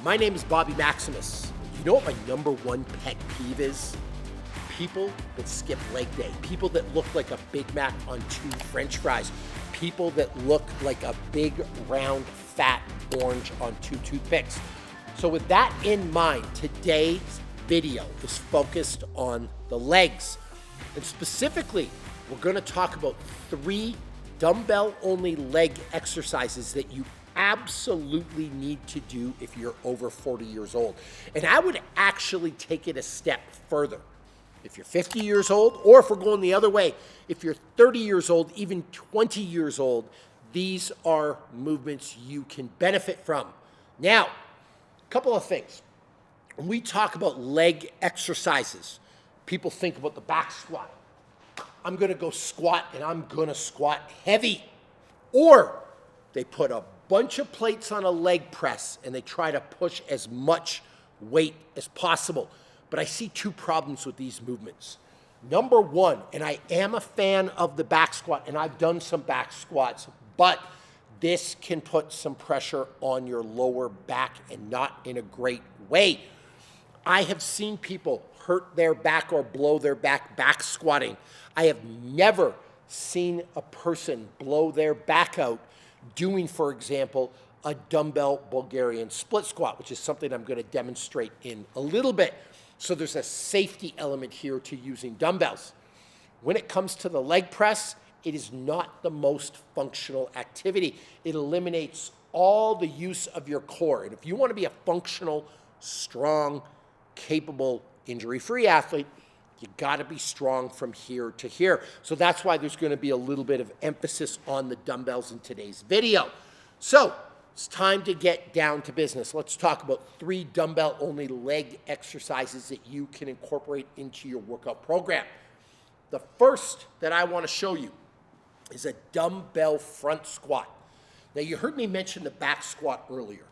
My name is Bobby Maximus. You know what my number one pet peeve is? People that skip leg day. People that look like a Big Mac on 2 French fries. People that look like a big, round, fat orange on 2 toothpicks. So with that in mind, today's video is focused on the legs. And specifically, we're gonna talk about 3 dumbbell-only leg exercises that you absolutely need to do if you're over 40 years old. And I would actually take it a step further. If you're 50 years old, or if we're going the other way, if you're 30 years old, even 20 years old, these are movements you can benefit from. Now, a couple of things. When we talk about leg exercises, people think about the back squat. I'm gonna go squat and I'm gonna squat heavy. Or they put a bunch of plates on a leg press and they try to push as much weight as possible. But I see 2 problems with these movements. Number 1, and I am a fan of the back squat, and I've done some back squats, but this can put some pressure on your lower back and not in a great way. I have seen people hurt their back or blow their back squatting. I have never seen a person blow their back out doing, for example, a dumbbell Bulgarian split squat, which is something I'm going to demonstrate in a little bit. So there's a safety element here to using dumbbells. When it comes to the leg press, it is not the most functional activity. It eliminates all the use of your core. And if you want to be a functional, strong, capable, injury-free athlete, you got to be strong from here to here. So that's why there's going to be a little bit of emphasis on the dumbbells in today's video. So it's time to get down to business. Let's talk about 3 dumbbell-only leg exercises that you can incorporate into your workout program. The first that I want to show you is a dumbbell front squat. Now, you heard me mention the back squat earlier.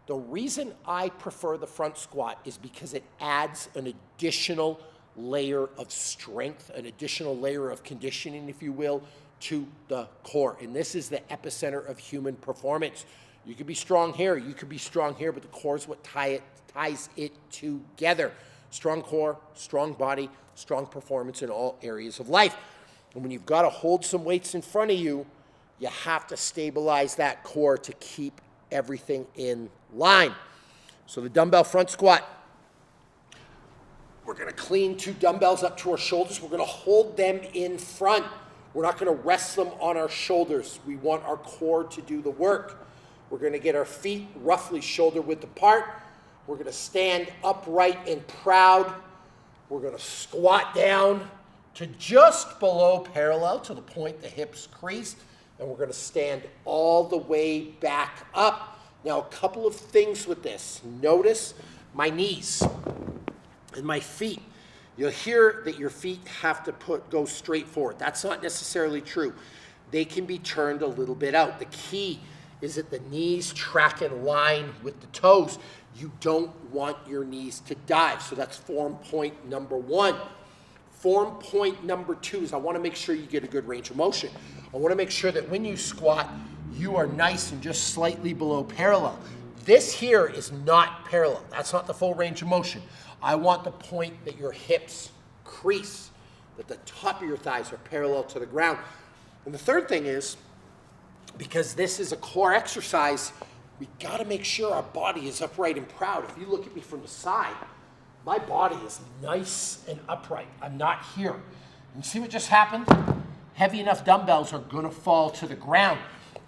The reason I prefer the front squat is because it adds an additional layer of strength, an additional layer of conditioning, if you will, to the core. And this is the epicenter of human performance. You could be strong here, you could be strong here, but the core is what ties it together. Strong core, strong body, strong performance in all areas of life. And when you've got to hold some weights in front of you, you have to stabilize that core to keep everything in line. So the dumbbell front squat. We're gonna clean 2 dumbbells up to our shoulders. We're gonna hold them in front. We're not gonna rest them on our shoulders. We want our core to do the work. We're gonna get our feet roughly shoulder width apart. We're gonna stand upright and proud. We're gonna squat down to just below parallel to the point the hips crease. And we're gonna stand all the way back up. Now, a couple of things with this. Notice my knees and my feet. You'll hear that your feet have to go straight forward. That's not necessarily true. They can be turned a little bit out. The key is that the knees track in line with the toes. You don't want your knees to dive. So that's form point number 1. Form point number 2 is I want to make sure you get a good range of motion. I want to make sure that when you squat, you are nice and just slightly below parallel. This here is not parallel. That's not the full range of motion. I want the point that your hips crease, that the top of your thighs are parallel to the ground. And the third thing is, because this is a core exercise, we got to make sure our body is upright and proud. If you look at me from the side, my body is nice and upright. I'm not here. You see what just happened? Heavy enough dumbbells are going to fall to the ground.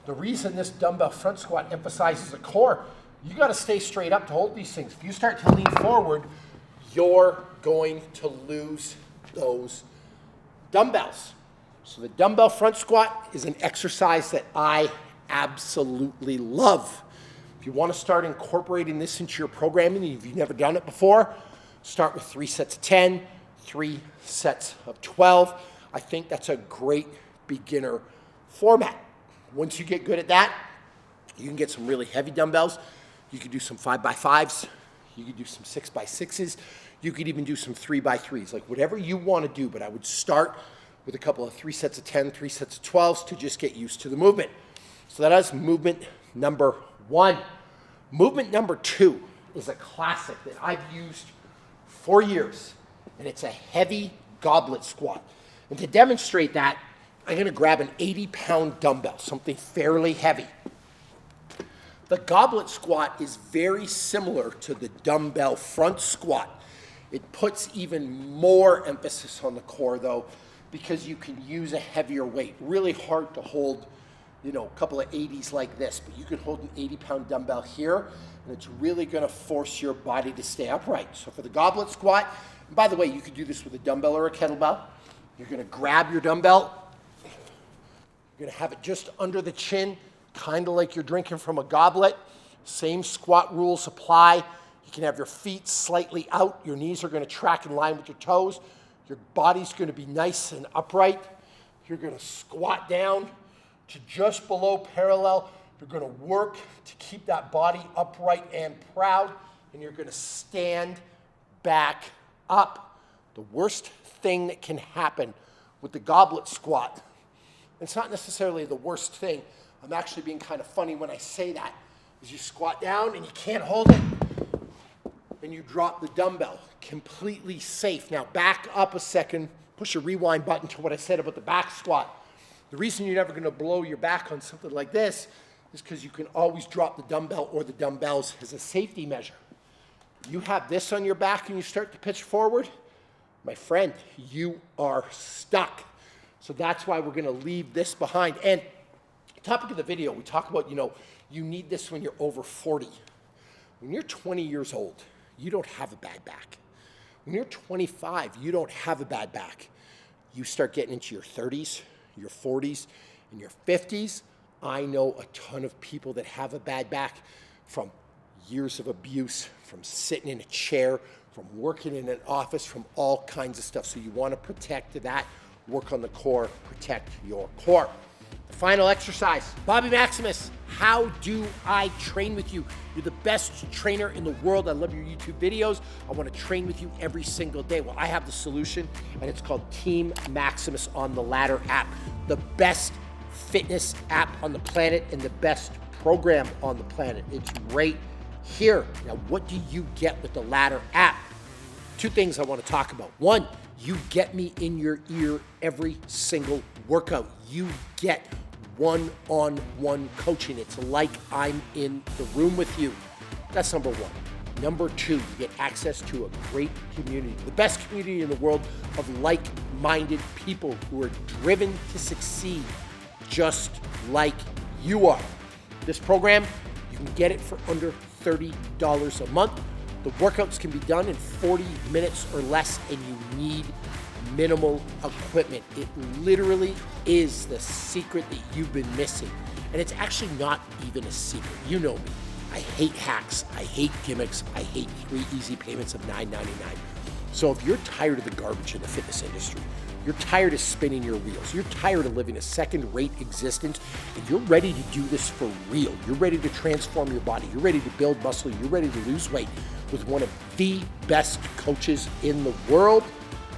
The reason this dumbbell front squat emphasizes the core, you got to stay straight up to hold these things. If you start to lean forward, you're going to lose those dumbbells. So the dumbbell front squat is an exercise that I absolutely love. If you want to start incorporating this into your programming, if you've never done it before, start with 3 sets of 10, 3 sets of 12. I think that's a great beginner format. Once you get good at that, you can get some really heavy dumbbells. You can do some 5x5s. You can do some 6x6s. You could even do some 3x3s, like whatever you want to do. But I would start with a couple of 3 sets of 10, 3 sets of 12s to just get used to the movement. So that is movement number 1. Movement number 2 is a classic that I've used for years, and it's a heavy goblet squat. And to demonstrate that, I'm gonna grab an 80-pound dumbbell, something fairly heavy. The goblet squat is very similar to the dumbbell front squat. It puts even more emphasis on the core though, because you can use a heavier weight. Really hard to hold, you know, a couple of 80s like this, but you can hold an 80-pound dumbbell here, and it's really gonna force your body to stay upright. So for the goblet squat, and by the way, you could do this with a dumbbell or a kettlebell. You're gonna grab your dumbbell, you're gonna have it just under the chin, kind of like you're drinking from a goblet. Same squat rules apply. You can have your feet slightly out. Your knees are gonna track in line with your toes. Your body's gonna be nice and upright. You're gonna squat down to just below parallel. You're gonna work to keep that body upright and proud, and you're gonna stand back up. The worst thing that can happen with the goblet squat, it's not necessarily the worst thing, I'm actually being kind of funny when I say that, is you squat down and you can't hold it, and you drop the dumbbell. Completely safe. Now back up a second, push a rewind button to what I said about the back squat. The reason you're never gonna blow your back on something like this is because you can always drop the dumbbell or the dumbbells as a safety measure. You have this on your back and you start to pitch forward, my friend, you are stuck. So that's why we're gonna leave this behind. And topic of the video, we talk about, you know, you need this when you're over 40. When you're 20 years old, you don't have a bad back. When you're 25, you don't have a bad back. You start getting into your 30s, your 40s, and your 50s. I know a ton of people that have a bad back from years of abuse, from sitting in a chair, from working in an office, from all kinds of stuff. So you want to protect that, work on the core, protect your core. The final exercise, Bobby Maximus, how do I train with you? You're the best trainer in the world. I love your YouTube videos. I want to train with you every single day. Well, I have the solution, and it's called Team Maximus on the Ladder app. The best fitness app on the planet and the best program on the planet. It's right here. Now, what do you get with the Ladder app? Two things I want to talk about. One, you get me in your ear every single workout. You get one-on-one coaching. It's like I'm in the room with you. That's number one. Number two, you get access to a great community, the best community in the world of like-minded people who are driven to succeed just like you are. This program, you can get it for under $30 a month. The workouts can be done in 40 minutes or less, and you need minimal equipment. It literally is the secret that you've been missing. And it's actually not even a secret. You know me. I hate hacks. I hate gimmicks. I hate 3 easy payments of $9.99. So if you're tired of the garbage in the fitness industry, you're tired of spinning your wheels, you're tired of living a second-rate existence, and you're ready to do this for real, you're ready to transform your body, you're ready to build muscle, you're ready to lose weight with one of the best coaches in the world,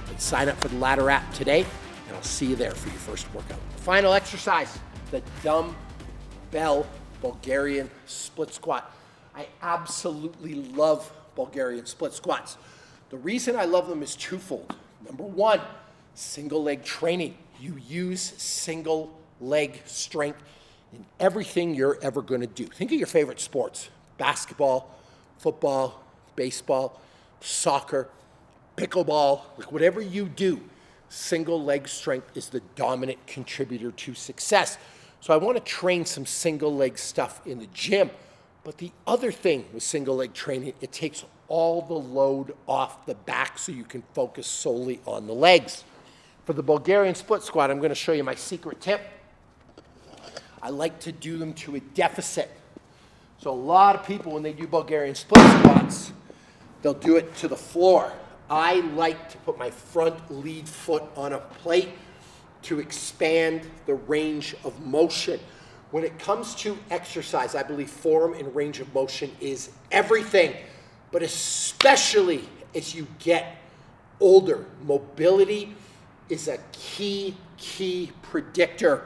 then sign up for the Ladder app today, and I'll see you there for your first workout. Final exercise, the dumbbell Bulgarian split squat. I absolutely love Bulgarian split squats. The reason I love them is twofold. Number one, single leg training. You use single leg strength in everything you're ever going to do. Think of your favorite sports: basketball, football, baseball, soccer, pickleball, like whatever you do, single leg strength is the dominant contributor to success. So I want to train some single leg stuff in the gym. But the other thing with single leg training, it takes all the load off the back so you can focus solely on the legs. For the Bulgarian split squat, I'm going to show you my secret tip. I like to do them to a deficit. So a lot of people, when they do Bulgarian split squats, they'll do it to the floor. I like to put my front lead foot on a plate to expand the range of motion. When it comes to exercise, I believe form and range of motion is everything, but especially as you get older, mobility is a key predictor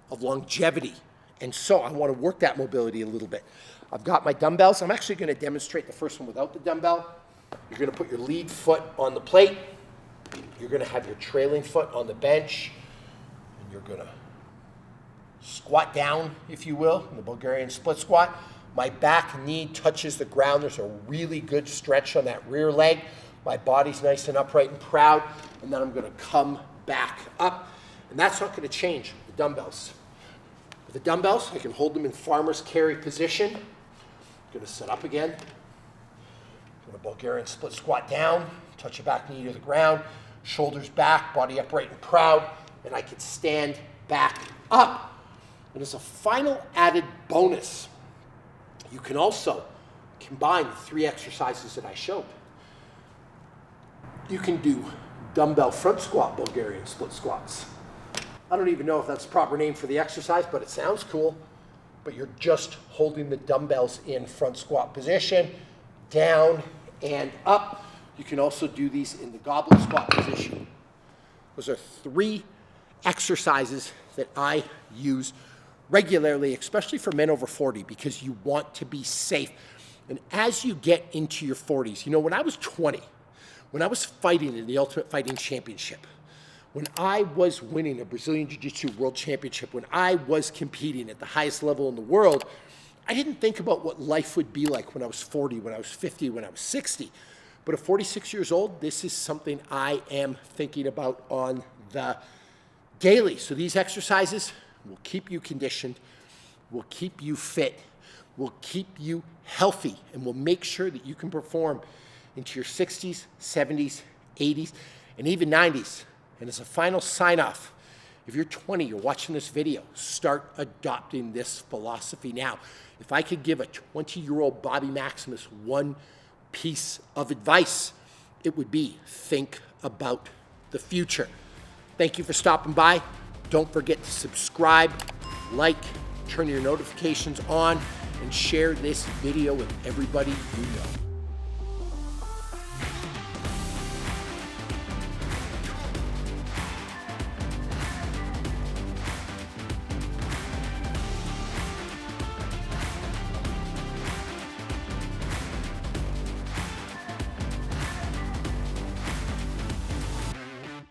of longevity. And so I want to work that mobility a little bit. I've got my dumbbells. I'm actually going to demonstrate the first one without the dumbbell. You're going to put your lead foot on the plate. You're going to have your trailing foot on the bench. And you're going to squat down, if you will, in the Bulgarian split squat. My back knee touches the ground. There's a really good stretch on that rear leg. My body's nice and upright and proud. And then I'm going to come back up. And that's not going to change with the dumbbells. With the dumbbells, I can hold them in farmer's carry position. I'm going to sit up again. Going to Bulgarian split squat down. Touch your back knee to the ground. Shoulders back, body upright and proud. And I can stand back up. And as a final added bonus, you can also combine the 3 exercises that I showed. You can do dumbbell front squat Bulgarian split squats. I don't even know if that's the proper name for the exercise, but it sounds cool. But you're just holding the dumbbells in front squat position, down and up. You can also do these in the goblet squat position. Those are 3 exercises that I use regularly, especially for men over 40, because you want to be safe. And as you get into your 40s, you know, when I was 20, when I was fighting in the Ultimate Fighting Championship, when I was winning a Brazilian Jiu-Jitsu World Championship, when I was competing at the highest level in the world, I didn't think about what life would be like when I was 40, when I was 50, when I was 60. But at 46 years old, this is something I am thinking about on the daily. So these exercises will keep you conditioned, will keep you fit, will keep you healthy, and will make sure that you can perform into your 60s, 70s, 80s, and even 90s. And as a final sign-off, if you're 20, you're watching this video, start adopting this philosophy now. If I could give a 20-year-old Bobby Maximus one piece of advice, it would be think about the future. Thank you for stopping by. Don't forget to subscribe, like, turn your notifications on, and share this video with everybody you know.